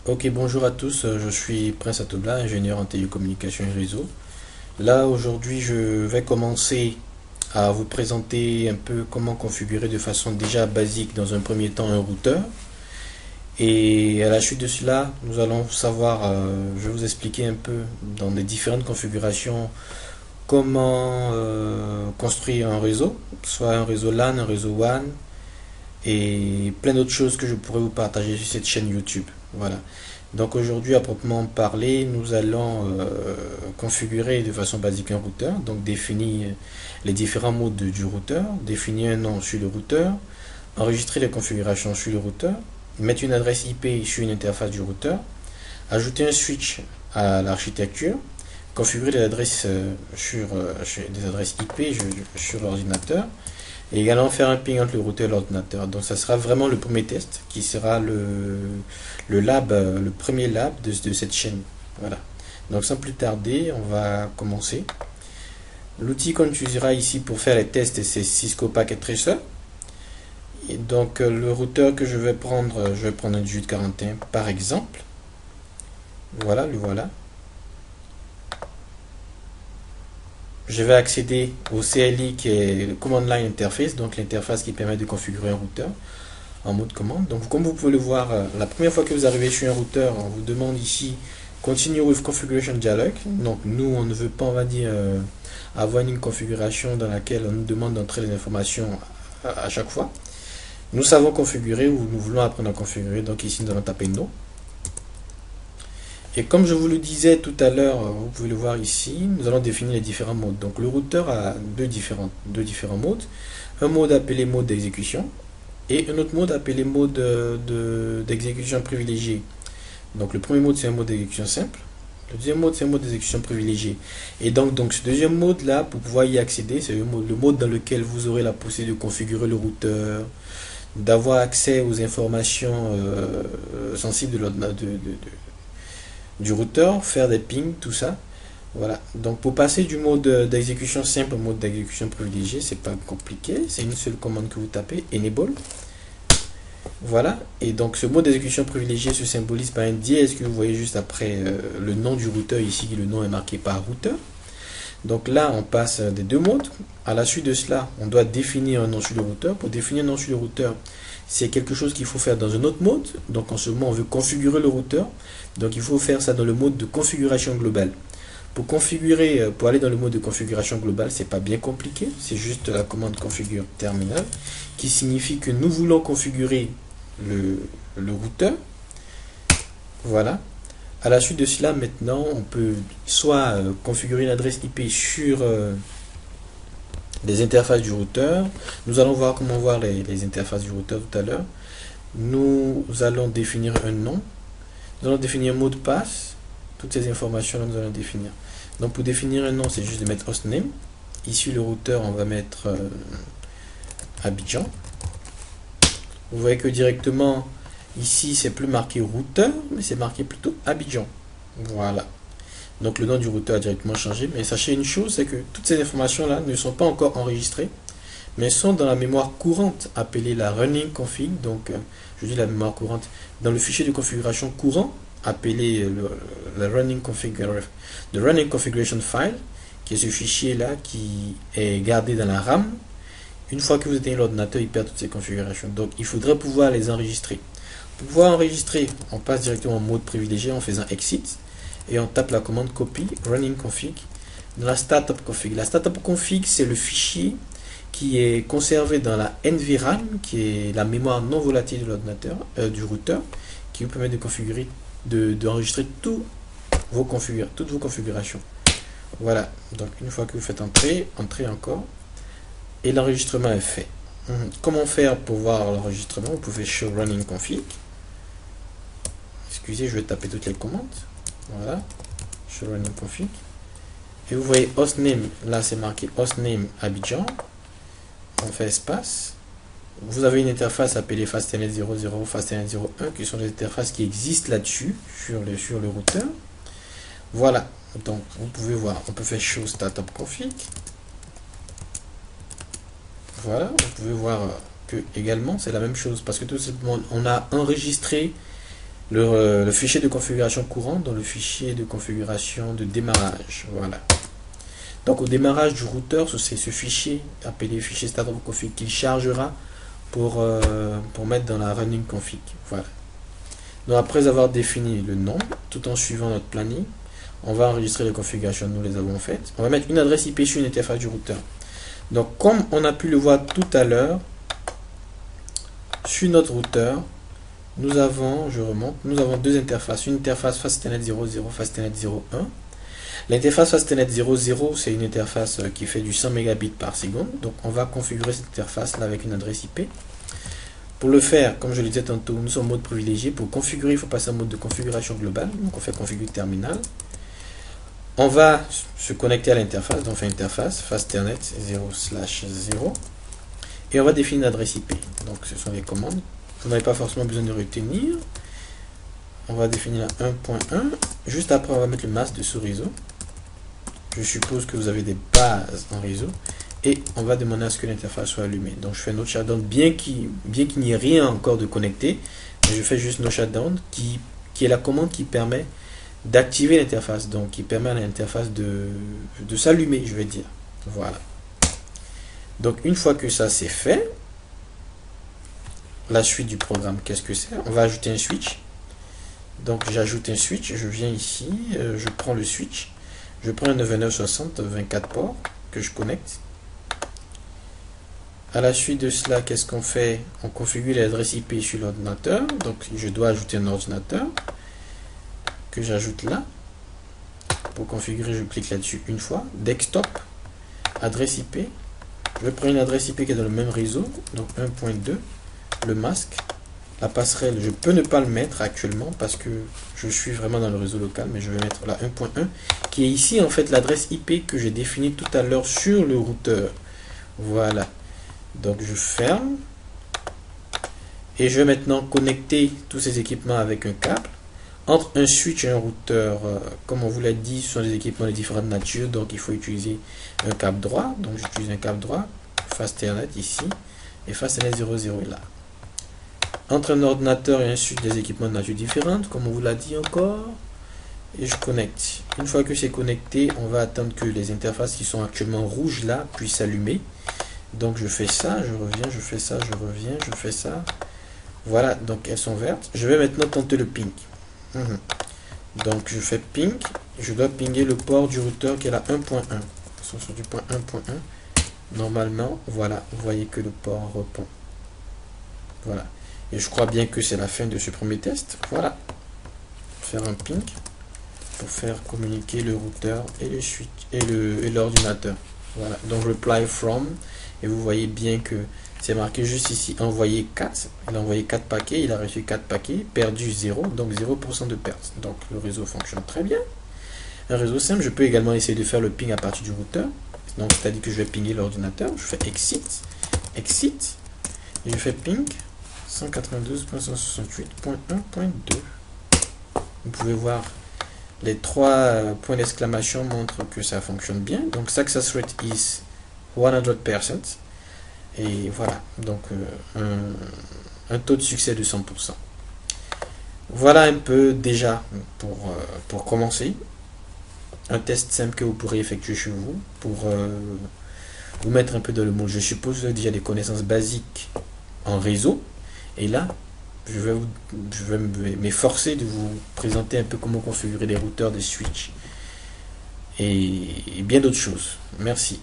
Ok, bonjour à tous, je suis Prince Atobla, ingénieur en télécommunications et réseau. Là, aujourd'hui, je vais commencer à vous présenter un peu comment configurer de façon déjà basique dans un premier temps un routeur. Et à la suite de cela, nous allons savoir, je vais vous expliquer un peu dans les différentes configurations comment construire un réseau, soit un réseau LAN, un réseau WAN, et plein d'autres choses que je pourrais vous partager sur cette chaîne YouTube. Voilà. Donc aujourd'hui, à proprement parler, nous allons configurer de façon basique un routeur, donc définir les différents modes du routeur, définir un nom sur le routeur, enregistrer les configurations sur le routeur, mettre une adresse IP sur une interface du routeur, ajouter un switch à l'architecture, configurer les adresses sur des adresses IP sur l'ordinateur, et également faire un ping entre le routeur et l'ordinateur. Donc ça sera vraiment le premier test qui sera le lab, le premier lab de cette chaîne. Voilà. Donc sans plus tarder, on va commencer. L'outil qu'on utilisera ici pour faire les tests, c'est Cisco Packet Tracer. Et donc le routeur que je vais prendre un 1841 par exemple. Voilà, le voilà. Je vais accéder au CLI qui est le Command Line Interface, donc l'interface qui permet de configurer un routeur en mode commande. Donc comme vous pouvez le voir, la première fois que vous arrivez sur un routeur, on vous demande ici Continue with Configuration Dialog. Donc nous, on ne veut pas, on va dire, avoir une configuration dans laquelle on nous demande d'entrer les informations à chaque fois. Nous savons configurer ou nous voulons apprendre à configurer, donc ici nous allons taper No. Et comme je vous le disais tout à l'heure, vous pouvez le voir ici, nous allons définir les différents modes. Donc le routeur a deux différents modes. Un mode appelé mode d'exécution et un autre mode appelé mode d'exécution privilégié. Donc le premier mode c'est un mode d'exécution simple. Le deuxième mode c'est un mode d'exécution privilégié. Et donc ce deuxième mode là, pour pouvoir y accéder, c'est le mode dans lequel vous aurez la possibilité de configurer le routeur, d'avoir accès aux informations sensibles du routeur, faire des pings, tout ça. Voilà. Donc pour passer du mode d'exécution simple au mode d'exécution privilégié, c'est pas compliqué. C'est une seule commande que vous tapez, enable. Voilà. Et donc ce mode d'exécution privilégié se symbolise par un dièse que vous voyez juste après le nom du routeur ici. Le nom est marqué par routeur. Donc là, on passe des deux modes. À la suite de cela, on doit définir un nom sur le routeur. Pour définir un nom sur le routeur, c'est quelque chose qu'il faut faire dans un autre mode. Donc en ce moment, on veut configurer le routeur. Donc il faut faire ça dans le mode de configuration globale. Pour configurer, pour aller dans le mode de configuration globale, c'est pas bien compliqué. C'est juste la commande configure terminal qui signifie que nous voulons configurer le routeur. Voilà. À la suite de cela, maintenant, on peut soit configurer une adresse IP sur les interfaces du routeur. Nous allons voir comment voir les interfaces du routeur tout à l'heure. Nous allons définir un nom. Nous allons définir un mot de passe. Toutes ces informations-là, nous allons définir. Donc, pour définir un nom, c'est juste de mettre hostname. Ici, le routeur, on va mettre Abidjan. Vous voyez que directement, ici, c'est plus marqué routeur, mais c'est marqué plutôt Abidjan. Voilà. Donc, le nom du routeur a directement changé. Mais sachez une chose, c'est que toutes ces informations-là ne sont pas encore enregistrées, mais sont dans la mémoire courante appelée la running config. Donc, je dis la mémoire courante. Dans le fichier de configuration courant, appelé le running configuration file, qui est ce fichier-là qui est gardé dans la RAM. Une fois que vous éteignez l'ordinateur, il perd toutes ces configurations. Donc, il faudrait pouvoir les enregistrer. Pour pouvoir enregistrer, on passe directement en mode privilégié en faisant exit et on tape la commande copy running config dans la startup config. La startup config, c'est le fichier qui est conservé dans la NVRAM, qui est la mémoire non volatile de l'ordinateur, du routeur, qui vous permet de configurer, d'enregistrer toutes vos configurations. Voilà. Donc une fois que vous faites entrer encore, et l'enregistrement est fait. Comment faire pour voir l'enregistrement? Vous pouvez show running config. Excusez, je vais taper toutes les commandes. Voilà. Show running config. Et vous voyez hostname, là c'est marqué hostname Abidjan. On fait espace. Vous avez une interface appelée Fastnet 00, Fastnet 01, qui sont les interfaces qui existent là-dessus, sur le routeur. Voilà. Donc vous pouvez voir, on peut faire show startup config. Voilà, vous pouvez voir que également c'est la même chose parce que tout simplement on a enregistré le fichier de configuration courant dans le fichier de configuration de démarrage. Voilà. Donc au démarrage du routeur, c'est ce fichier appelé fichier startup config qu'il chargera pour mettre dans la running config. Voilà. Donc après avoir défini le nom, tout en suivant notre planning, on va enregistrer les configurations, nous les avons faites. On va mettre une adresse IP sur une interface du routeur. Donc comme on a pu le voir tout à l'heure, sur notre routeur, nous avons, je remonte, nous avons deux interfaces. Une interface Fastnet 00, Fastnet 01. L'interface Fastnet 00, c'est une interface qui fait du 100 mégabits par seconde. Donc on va configurer cette interface là avec une adresse IP. Pour le faire, comme je le disais tantôt, nous sommes en mode privilégié. Pour configurer, il faut passer en mode de configuration globale. Donc on fait configure terminal. On va se connecter à l'interface. Donc on fait interface Fastnet 0/0. Et on va définir une adresse IP. Donc ce sont les commandes. Vous n'avez pas forcément besoin de retenir. On va définir la 1.1. Juste après, on va mettre le masque de ce réseau. Je suppose que vous avez des bases en réseau. Et on va demander à ce que l'interface soit allumée. Donc je fais no shutdown, bien qu'il n'y ait rien encore de connecté. Je fais juste no shutdown, qui est la commande qui permet d'activer l'interface. Donc qui permet à l'interface de s'allumer, je vais dire. Voilà. Donc une fois que ça c'est fait, la suite du programme, qu'est-ce que c'est? On va ajouter un switch. Donc j'ajoute un switch, je viens ici, je prends le switch, je prends un 9960 24 ports que je connecte. À la suite de cela, qu'est-ce qu'on fait? On configure l'adresse IP sur l'ordinateur. Donc je dois ajouter un ordinateur que j'ajoute là. Pour configurer, je clique là-dessus une fois. Desktop, adresse IP. Je prends une adresse IP qui est dans le même réseau, donc 1.2. Le masque, la passerelle, je peux ne pas le mettre actuellement parce que je suis vraiment dans le réseau local, mais je vais mettre la 1.1 qui est ici en fait l'adresse IP que j'ai définie tout à l'heure sur le routeur. Voilà. Donc je ferme et je vais maintenant connecter tous ces équipements avec un câble entre un switch et un routeur. Comme on vous l'a dit, ce sont des équipements de différentes natures, donc il faut utiliser un câble droit. Donc j'utilise un câble droit, Fastnet ici et Fastnet 00 est là. Entre un ordinateur et un switch, des équipements de nature différente, comme on vous l'a dit encore, et je connecte. Une fois que c'est connecté, on va attendre que les interfaces qui sont actuellement rouges là puissent s'allumer. Donc je fais ça, je reviens, je fais ça, je reviens, je fais ça. Voilà, donc elles sont vertes. Je vais maintenant tenter le ping. Donc je fais ping, je dois pinguer le port du routeur qui est la 1.1. Sur du point 1.1. Normalement, voilà, vous voyez que le port répond. Voilà. Et je crois bien que c'est la fin de ce premier test. Voilà. Faire un ping pour faire communiquer le routeur et le switch et l'ordinateur. Voilà. Donc reply from. Et vous voyez bien que c'est marqué juste ici envoyer 4. Il a envoyé 4 paquets. Il a reçu 4 paquets. Perdu 0. Donc 0% de perte. Donc le réseau fonctionne très bien. Un réseau simple. Je peux également essayer de faire le ping à partir du routeur. Donc c'est-à-dire que je vais pinguer l'ordinateur. Je fais exit. Exit. Et je fais ping. 192.168.1.2. Vous pouvez voir les 3 points d'exclamation montrent que ça fonctionne bien. Donc success rate is 100%. Et voilà, donc un taux de succès de 100%. Voilà un peu déjà pour commencer. Un test simple que vous pourrez effectuer chez vous pour vous mettre un peu dans le moule. Je suppose que vous avez déjà des connaissances basiques en réseau. Et là, je vais m'efforcer de vous présenter un peu comment configurer des routeurs, des switches et bien d'autres choses. Merci.